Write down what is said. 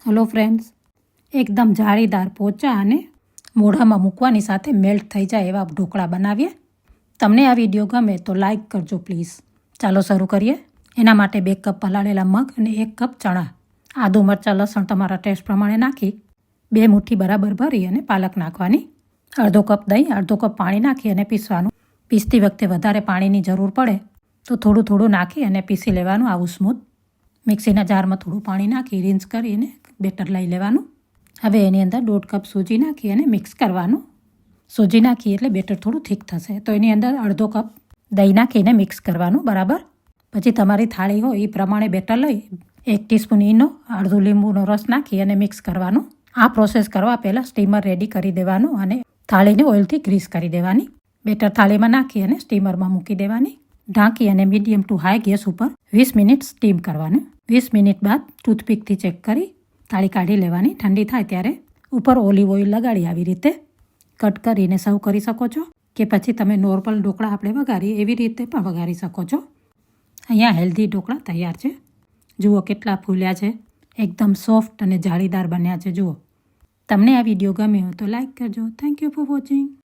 Hello friends, એકદમ જાળીદાર પોચા અને મોઢામાં મૂકવાની સાથે મેલ્ટ થઈ જાય એવા ઢોકળા બનાવીએ. તમને આ વિડીયો ગમે તો લાઈક કરજો પ્લીઝ. ચાલો શરૂ કરીએ. એના માટે 2 કપ પલાળેલા મગ અને 1 કપ ચણા, આદુ મરચાં લસણ તમારા ટેસ્ટ પ્રમાણે નાખી 2 મુઠ્ઠી બરાબર ભરી અને પાલક નાખવાની. અડધો કપ દહીં, અડધો કપ પાણી નાખી અને પીસવાનું. પીસતી વખતે વધારે પાણીની જરૂર પડે તો થોડું થોડું નાખી અને પીસી લેવાનું આવું સ્મૂથ. મિક્સીના જારમાં થોડું પાણી નાખી રિન્સ કરીને બેટર લઈ લેવાનું. હવે એની અંદર 1.5 કપ સૂજી નાખી અને મિક્સ કરવાનું. સૂજી નાખી એટલે બેટર થોડું થીક થશે તો એની અંદર અડધો કપ દહીં નાખીને મિક્સ કરવાનું બરાબર. પછી તમારી થાળી હોય એ પ્રમાણે બેટર લઈ 1 ટીસ્પૂન ઈનો, અડધું લીંબુનો રસ નાખી અને મિક્સ કરવાનું. આ પ્રોસેસ કરવા પહેલાં સ્ટીમર રેડી કરી દેવાનું અને થાળીને ઓઇલથી ગ્રીસ કરી દેવાની. બેટર થાળીમાં નાખી અને સ્ટીમરમાં મૂકી દેવાની. ઢાંકી અને મીડિયમ ટુ હાઈ ગેસ ઉપર 20 મિનિટ સ્ટીમ કરવાનું. 20 મિનિટ બાદ ટૂથપીકથી ચેક કરી થાળી કાઢી લેવાની. ઠંડી થાય ત્યારે ઉપર ઓલિવ ઓઇલ લગાડી આવી રીતે કટ કરીને સર્વ કરી શકો છો, કે પછી તમે નોર્મલ ઢોકળા આપણે વઘારીએ એવી રીતે પણ વઘારી શકો છો. અહીંયા હેલ્ધી ઢોકળા તૈયાર છે. જુઓ કેટલા ફૂલ્યા છે, એકદમ સોફ્ટ અને જાળીદાર બન્યા છે. જુઓ. તમને આ વિડીયો ગમ્યો તો લાઈક કરજો. Thank you for watching.